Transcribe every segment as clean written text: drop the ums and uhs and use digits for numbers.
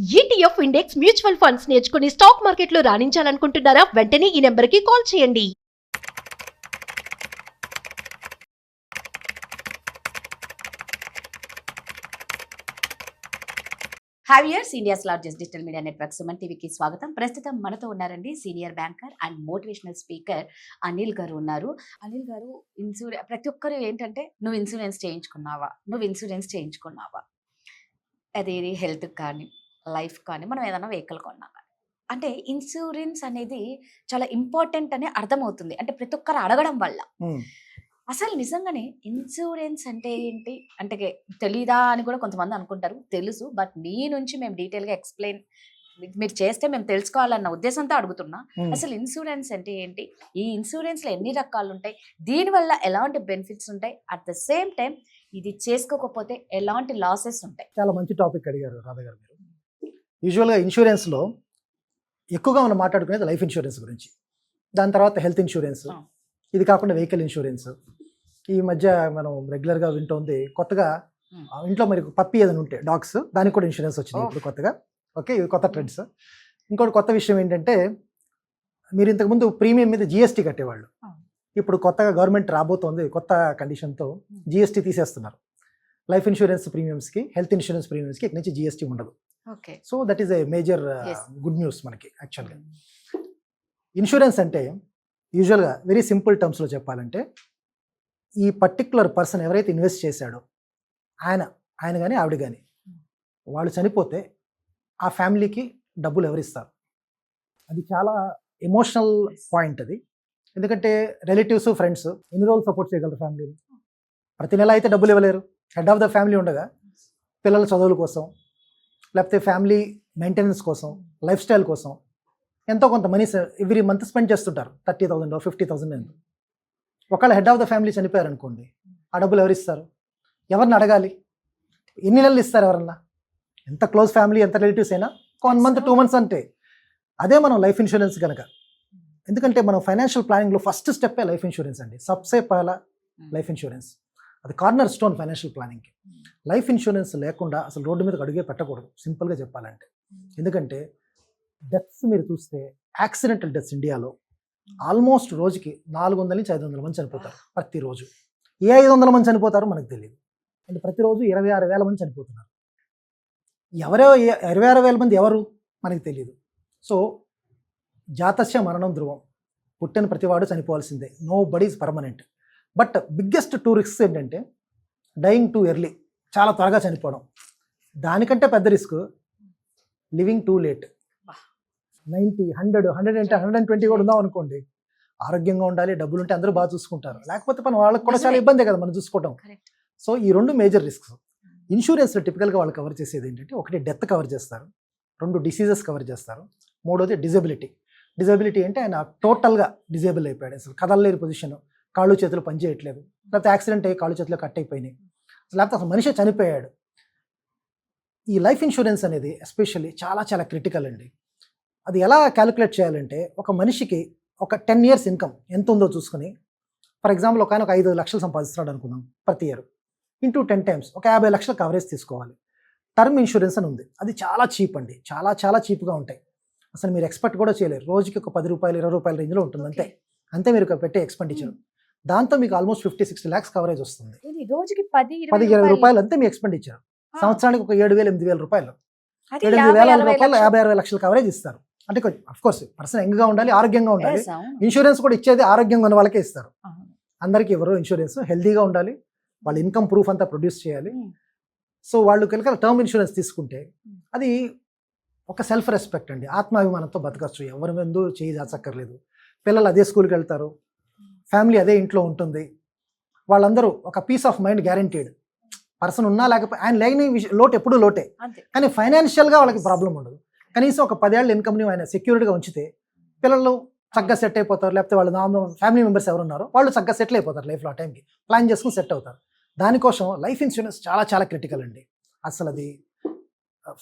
ETF index mutual funds నేర్చుకుని stock మార్కెట్లో రాణించాలనుకుంటున్నారా? వెంటనే ఈ నెంబర్కి కాల్ చేయండి. హ్యావియర్స్ India's largest digital media network Suman టీవీకి స్వాగతం. ప్రస్తుతం మనతో ఉన్నారండి senior banker and motivational speaker Anil garu ఉన్నారు. అనిల్ గారు, ప్రతి ఒక్కరు ఏంటంటే నువ్వు ఇన్సూరెన్స్ చేయించుకున్నావా, అది హెల్త్ కానీ లైఫ్ కానీ మనం ఏదైనా వెహికల్ కొన్నా కానీ, అంటే ఇన్సూరెన్స్ అనేది చాలా ఇంపార్టెంట్ అని అర్థమవుతుంది. అంటే ప్రతి ఒక్కరు అడగడం వల్ల అసలు నిజంగానే ఇన్సూరెన్స్ అంటే ఏంటి అంటే తెలీదా అని కూడా కొంతమంది అనుకుంటారు. తెలుసు, బట్ మీ నుంచి మేము డీటెయిల్గా ఎక్స్ప్లెయిన్ మీరు చేస్తే మేము తెలుసుకోవాలన్న ఉద్దేశంతో అడుగుతున్నా. అసలు ఇన్సూరెన్స్ అంటే ఏంటి, ఈ ఇన్సూరెన్స్లో ఎన్ని రకాలు ఉంటాయి, దీనివల్ల ఎలాంటి బెనిఫిట్స్ ఉంటాయి, అట్ ద సేమ్ టైం ఇది చేసుకోకపోతే ఎలాంటి లాసెస్ ఉంటాయి? చాలా మంచి టాపిక్ అడిగారు రాధా గారు మీరు. యూజువల్గా ఇన్సూరెన్స్లో ఎక్కువగా మనం మాట్లాడుకునేది లైఫ్ ఇన్సూరెన్స్ గురించి, దాని తర్వాత హెల్త్ ఇన్సూరెన్స్, ఇది కాకుండా వెహికల్ ఇన్సూరెన్స్. ఈ మధ్య మనం రెగ్యులర్గా వింటోంది కొత్తగా ఇంట్లో మరి పప్పి ఏదైనా ఉంటే డాగ్స్, దానికి కూడా ఇన్సూరెన్స్ వచ్చింది ఇప్పుడు కొత్తగా. ఓకే, ఇది కొత్త ట్రెండ్స్. ఇంకోటి కొత్త విషయం ఏంటంటే, మీరు ఇంతకుముందు ప్రీమియం మీద జిఎస్టీ కట్టేవాళ్ళు, ఇప్పుడు కొత్తగా గవర్నమెంట్ రాబోతోంది కొత్త కండిషన్తో జిఎస్టీ తీసేస్తున్నారు. లైఫ్ ఇన్సూరెన్స్ ప్రీమియమ్స్కి, హెల్త్ ఇన్సూరెన్స్ ప్రీమియమ్స్కి ఇక్కడి నుంచి జిఎస్టీ ఉండదు. So that is a major good news మనకి. యాక్చువల్గా ఇన్సూరెన్స్ అంటే యూజువల్గా వెరీ సింపుల్ టర్మ్స్లో చెప్పాలంటే, ఈ పర్టిక్యులర్ పర్సన్ ఎవరైతే ఇన్వెస్ట్ చేశాడో ఆయన కానీ ఆవిడ కానీ వాళ్ళు చనిపోతే ఆ ఫ్యామిలీకి డబ్బులు ఎవరిస్తారు. అది చాలా ఎమోషనల్ పాయింట్ అది. ఎందుకంటే రిలేటివ్స్, ఫ్రెండ్స్ ఎన్ని రోజులు సపోర్ట్ చేయగలరు ఫ్యామిలీని? ప్రతి నెల అయితే డబ్బులు ఇవ్వలేరు. హెడ్ ఆఫ్ ద ఫ్యామిలీ ఉండగా పిల్లల చదువుల కోసం, లేకపోతే ఫ్యామిలీ మెయింటెనెన్స్ కోసం, లైఫ్ స్టైల్ కోసం ఎంతో కొంత మనీ ఎవ్రీ మంత్ స్పెండ్ చేస్తుంటారు. 30,000 50,000 ఎంత. ఒకవేళ హెడ్ ఆఫ్ ద ఫ్యామిలీ చనిపోయారు అనుకోండి, ఆ డబ్బులు ఎవరు ఇస్తారు? ఎవరిని అడగాలి? ఎన్ని నెలలు ఇస్తారు ఎవరన్నా? ఎంత క్లోజ్ ఫ్యామిలీ, ఎంత రిలేటివ్స్ అయినా 1 month 2 months అంటే. అదే మనం లైఫ్ ఇన్సూరెన్స్ కనుక, ఎందుకంటే మనం ఫైనాన్షియల్ ప్లానింగ్లో ఫస్ట్ స్టెప్పే లైఫ్ ఇన్సూరెన్స్ అండి. సబ్సే పహలా లైఫ్ ఇన్సూరెన్స్, అది కార్నర్ స్టోన్ ఫైనాన్షియల్ ప్లానింగ్కి. లైఫ్ ఇన్సూరెన్స్ లేకుండా అసలు రోడ్డు మీదకి అడుగే పెట్టకూడదు, సింపుల్గా చెప్పాలంటే. ఎందుకంటే డెత్స్ మీరు చూస్తే, యాక్సిడెంటల్ డెత్స్ ఇండియాలో ఆల్మోస్ట్ రోజుకి 400 నుంచి 500 మంది చనిపోతారు ప్రతిరోజు. ఏ 500 మంది చనిపోతారో మనకు తెలియదు. అంటే ప్రతిరోజు 26,000 మంది చనిపోతున్నారు. 26,000 మంది ఎవరు మనకి తెలియదు. సో జాతస్య మరణం ధ్రువం, పుట్టిన ప్రతివాడు చనిపోవాల్సిందే, nobody is permanent. But biggest 2 risks ఏంటంటే, డైయింగ్ టూ ఎర్లీ, చాలా త్వరగా చనిపోవడం. దానికంటే పెద్ద రిస్క్ లివింగ్ టూ లేట్. 90, 100, 120 కూడా ఉందాం అనుకోండి, ఆరోగ్యంగా ఉండాలి, డబ్బులు ఉంటే అందరూ బాగా చూసుకుంటారు, లేకపోతే వాళ్ళకి కూడా చాలా ఇబ్బందే కదా మనం చూసుకోవడం. సో ఈ 2 మేజర్ రిస్క్స్ ఇన్సూరెన్స్లో టిపికల్గా వాళ్ళు కవర్ చేసేది ఏంటంటే, ఒకటి డెత్ కవర్ చేస్తారు, 2 డిసీజెస్ కవర్ చేస్తారు, 3వది డిజబిలిటీ. డిజబిలిటీ అంటే ఆయన టోటల్గా డిజేబుల్ అయిపోయాడు, అసలు కదలలేని పొజిషన్, కాళ్ళు చేతులు పనిచేయట్లేదు, లేకపోతే యాక్సిడెంట్ అయ్యి కాళ్ళు చేతులు కట్ అయిపోయినాయి, లేకపోతే అసలు మనిషి చనిపోయాడు. ఈ లైఫ్ ఇన్సూరెన్స్ అనేది ఎస్పెషల్లీ చాలా చాలా క్రిటికల్ అండి. అది ఎలా క్యాలిక్యులేట్ చేయాలంటే, ఒక మనిషికి ఒక 10 years ఇన్కమ్ ఎంత ఉందో చూసుకుని, ఫర్ ఎగ్జాంపుల్ ఒక ఆయన 5 లక్షలు సంపాదిస్తున్నాడు అనుకుందాం ప్రతి ఇయర్, ఇంటూ 10 times ఒక 50 లక్షల కవరేజ్ తీసుకోవాలి. టర్మ్ ఇన్సూరెన్స్ అని ఉంది, అది చాలా చీప్ అండి, చాలా చాలా చీప్గా ఉంటాయి. అసలు మీరు ఎక్స్పెక్ట్ కూడా చేయలేరు. రోజుకి ఒక 10 రూపాయలు 20 రూపాయల రేంజ్లో ఉంటుంది, అంతే మీరు పెట్టే ఎక్స్పెండిచర్. దాంతో మీకు ఆల్మోస్ట్ 50-60 lakhs కవరేజ్ వస్తుంది. రోజుకి 10-20 రూపాయలు అంతే మీ ఎక్స్పెండిచర్. సంవత్సరానికి ఒక 7,000-8,000 రూపాయలు, 7,000-8,000 రూపాయలు 50-60 లక్షల కవరేజ్ ఇస్తారు. అంటే అఫ్కోర్స్ పర్సన్ యంగ్గా ఉండాలి, ఆరోగ్యంగా ఉండాలి. ఇన్సూరెన్స్ కూడా ఇచ్చేది ఆరోగ్యంగా ఉన్న వాళ్ళకే ఇస్తారు, అందరికీ ఎవరో ఇన్సూరెన్స్. హెల్తీగా ఉండాలి, వాళ్ళ ఇన్కమ్ ప్రూఫ్ అంతా ప్రొడ్యూస్ చేయాలి. సో వాళ్ళు కనుక టర్మ్ ఇన్సూరెన్స్ తీసుకుంటే అది ఒక సెల్ఫ్ రెస్పెక్ట్ అండి, ఆత్మాభిమానంతో బతకచ్చు, ఎవరి ముందు చేయి దాచక్కర్లేదు. పిల్లలు అదే స్కూల్కి వెళ్తారు, ఫ్యామిలీ అదే ఇంట్లో ఉంటుంది, వాళ్ళందరూ ఒక peace of mind guaranteed. Person ఉన్నా లేకపోతే ఆయన లేని లోటు ఎప్పుడూ లోటే, కానీ ఫైనాన్షియల్గా వాళ్ళకి ప్రాబ్లం ఉండదు. కనీసం ఒక 10 ఏళ్ళ ఇన్కమ్ని ఆయన సెక్యూరిటీగా ఉంచితే పిల్లలు చక్కగా సెట్ అయిపోతారు, లేకపోతే వాళ్ళు ఫ్యామిలీ మెంబర్స్ ఎవరు ఉన్నారో వాళ్ళు చక్కగా సెటిల్ అయిపోతారు, లైఫ్లో ఆ టైంకి ప్లాన్ చేసుకుని సెట్ అవుతారు. దానికోసం లైఫ్ ఇన్సూరెన్స్ చాలా చాలా క్రిటికల్ అండి. అసలు అది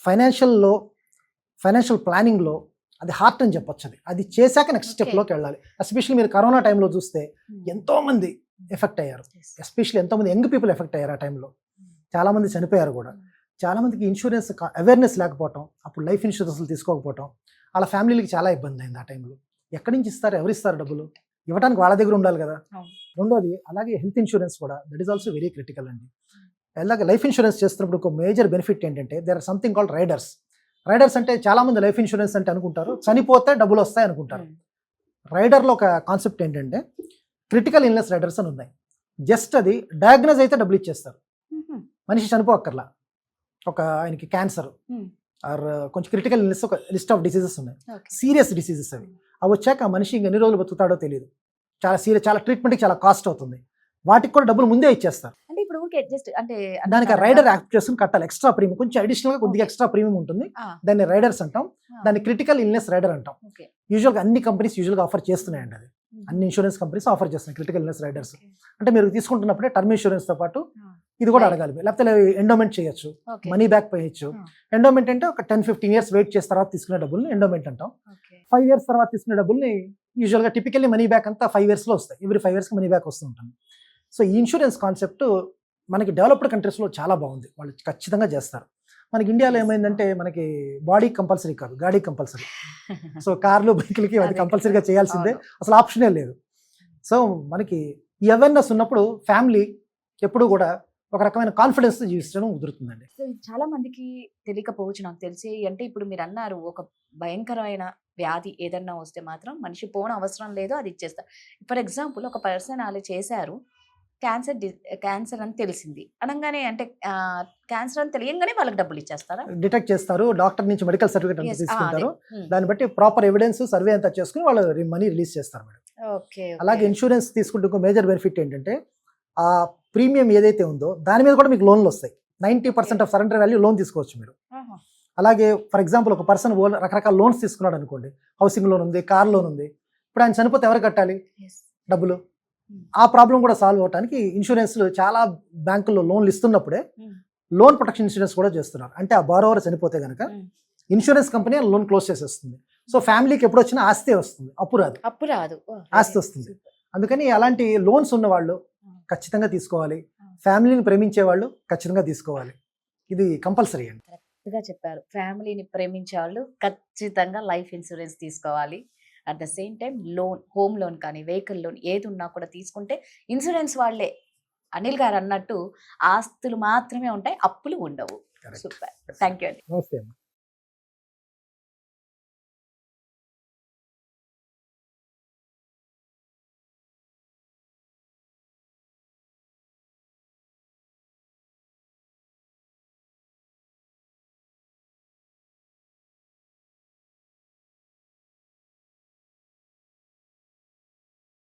ఫైనాన్షియల్ ప్లానింగ్లో అది హార్ట్ అని చెప్పొచ్చు. అది చేశాక నెక్స్ట్ స్టెప్లోకి వెళ్ళాలి. ఎస్పెషల్లీ మీరు కరోనా టైంలో చూస్తే ఎంతోమంది ఎఫెక్ట్ అయ్యారు, ఎస్పెషల్లీ ఎంతోమంది యంగ్ పీపుల్ ఎఫెక్ట్ అయ్యారు. ఆ టైంలో చాలామంది చనిపోయారు కూడా. చాలా మందికి ఇన్సూరెన్స్ అవేర్నెస్ లేకపోవటం, అప్పుడు లైఫ్ ఇన్సూరెన్స్లు తీసుకోకపోవటం, వాళ్ళ ఫ్యామిలీకి చాలా ఇబ్బంది అయింది ఆ టైంలో. ఎక్కడి నుంచి ఇస్తారు, ఎవరు ఇస్తారు డబ్బులు? ఇవ్వడానికి వాళ్ళ దగ్గర ఉండాలి కదా. అవును. రెండోది అలాగే హెల్త్ ఇన్సూరెన్స్ కూడా, that is also very critical అండి. అలాగే లైఫ్ ఇన్సూరెన్స్ చేస్తున్నప్పుడు ఒక మేజర్ బెనిఫిట్ ఏంటంటే there are something called riders. Riders అంటే చాలా మంది లైఫ్ ఇన్సూరెన్స్ అంటే అనుకుంటారు చనిపోతే డబ్బులు వస్తాయి అనుకుంటారు. రైడర్లో ఒక కాన్సెప్ట్ ఏంటంటే క్రిటికల్ ఇల్నెస్ రైడర్స్ అని ఉన్నాయి. జస్ట్ అది డయాగ్నోజ్ అయితే డబ్బులు ఇచ్చేస్తారు, మనిషి చనిపోక్కర్లా. ఒక ఆయనకి క్యాన్సర్ ఆర్ కొంచెం క్రిటికల్ ఇల్నెస్, ఒక లిస్ట్ ఆఫ్ డిసీజెస్ ఉన్నాయి, సీరియస్ డిసీజెస్ అవి. అవి వచ్చాక ఆ మనిషి ఇంక ఎన్ని రోజులు బతుకుతాడో తెలియదు, చాలా సీరియస్, చాలా ట్రీట్మెంట్కి చాలా కాస్ట్ అవుతుంది. వాటికి కూడా డబ్బులు ముందే ఇచ్చేస్తారు. అంటే ఇప్పుడు ఊరికే జస్ట్ అంటే దానికి రైడర్ యాక్ట్ చేసుకుని కట్టాలి, ఎక్స్ట్రా ప్రీమియం, కొంచెం అడిషనల్ గా కొద్దిగా ఎక్స్ట్రా ప్రీమియం ఉంటుంది. దాన్ని రైడర్స్ అంటాం, దాన్ని క్రిటికల్ ఇల్నెస్ రైడర్ అంటాం. యూజువల్గా అన్ని కంపెనీస్ యూజువల్గా ఆఫర్ చేస్తున్నాయండి, అది అన్ని ఇన్సూరెన్స్ కంపెనీస్ ఆఫర్ చేస్తున్నాయి క్రిటికల్ ఇల్నెస్ రైడర్స్. అంటే మీరు తీసుకుంటున్నప్పుడే టర్మ్ ఇన్సూరెన్స్ తో పాటు ఇది కూడా అడగాలి, లేకపోతే ఎండోమెంట్ చేయొచ్చు, మనీ బ్యాక్ చేయొచ్చు. ఎండోమెంట్ అంటే ఒక 10-15 years వెయిట్ చేసిన తర్వాత తీసుకునే డబ్బుల్ని ఎండోమెంట్ అంటాం. 5 years తర్వాత తీసుకునే డబ్బుల్ని యూజువల్గా టిపికల్లీ మనీ బ్యాక్ అంతా 5 years లో వస్తాయి, ఎవ్రీ 5 years మనీ బ్యాక్ వస్తూ ఉంటుంది. సో ఈ ఇన్సూరెన్స్ కాన్సెప్ట్ మనకి డెవలప్డ్ కంట్రీస్లో చాలా బాగుంది, వాళ్ళు ఖచ్చితంగా చేస్తారు. మనకి ఇండియాలో ఏమైందంటే మనకి బాడీ కంపల్సరీ కాదు, గాడీ కంపల్సరీ. సో కార్లు బైకులకి అది కంపల్సరీగా చేయాల్సిందే, అసలు ఆప్షనే లేదు. సో మనకి ఈ అవేర్నెస్ ఉన్నప్పుడు ఫ్యామిలీ ఎప్పుడు కూడా ఒక రకమైన కాన్ఫిడెన్స్ జీవించడం కుదురుతుందండి. సో ఇది చాలా మందికి తెలియకపోవచ్చు నాకు తెలిసి. అంటే ఇప్పుడు మీరు అన్నారు ఒక భయంకరమైన వ్యాధి ఏదన్నా వస్తే మాత్రం మనిషి పోవడం అవసరం లేదు, అది ఇచ్చేస్తారు. ఫర్ ఎగ్జాంపుల్ ఒక పర్సన్ అలా చేశారు, క్యాన్సర్ అని తెలిసింది అనగానే, అంటే క్యాన్సర్ అని తెలియగానే వాళ్ళకి డబ్బులు ఇచ్చేస్తారా? డిటెక్ట్ చేస్తారు, డాక్టర్ నుంచి మెడికల్ సర్టిఫికేట్ అంతా తీసుకుంటారు, దాన్ని బట్టి ప్రాపర్ ఎవిడెన్స్ సర్వే అంతా చేసుకుని వాళ్ళు మనీ రిలీజ్ చేస్తారు మేడం. అలాగే ఇన్సూరెన్స్ తీసుకుంటే మేజర్ బెనిఫిట్ ఏంటంటే ఆ ప్రీమియం ఏదైతే ఉందో దాని మీద కూడా మీకు లోన్లు వస్తాయి. 90% ఆఫ్ సరెండర్ వాల్యూ లోన్ తీసుకోవచ్చు మీరు. అలాగే ఫర్ ఎగ్జాంపుల్ ఒక పర్సన్ రకరకాల లోన్స్ తీసుకున్నాడు అనుకోండి, హౌసింగ్ లోన్ ఉంది, కార్ లోన్ ఉంది, ఇప్పుడు ఆయన చనిపోతే ఎవరు కట్టాలి డబ్బులు? ఆ ప్రాబ్లం కూడా సాల్వ్ అవడానికి ఇన్సూరెన్స్లు చాలా బ్యాంకుల్లో లోన్లు ఇస్తున్నప్పుడే లోన్ ప్రొటెక్షన్ ఇన్సూరెన్స్ కూడా చేస్తున్నారు. అంటే ఆ బారోవర్ చనిపోతే కనుక ఇన్సూరెన్స్ కంపెనీ లోన్ క్లోజ్ చేసేస్తుంది. సో ఫ్యామిలీకి ఎప్పుడు వచ్చినా ఆస్తే వస్తుంది, అప్పు రాదు, ఆస్తి వస్తుంది. అందుకని అలాంటి లోన్స్ ఉన్న వాళ్ళు ఖచ్చితంగా తీసుకోవాలి, ఫ్యామిలీని ప్రేమించే వాళ్ళు ఖచ్చితంగా తీసుకోవాలి, ఇది కంపల్సరీ అండి. కరెక్ట్గా చెప్పారు. ఫ్యామిలీని ప్రేమించే వాళ్ళు ఖచ్చితంగా లైఫ్ ఇన్సూరెన్స్ తీసుకోవాలి. At the same time loan, home loan కానీ వెహికల్ లోన్ ఏది ఉన్నా కూడా తీసుకుంటే ఇన్సూరెన్స్ వాళ్ళే అనిల్ గారు అన్నట్టు ఆస్తులు మాత్రమే ఉంటాయి, అప్పులు ఉండవు. సూపర్, థ్యాంక్ యూ అండి. నమస్తే.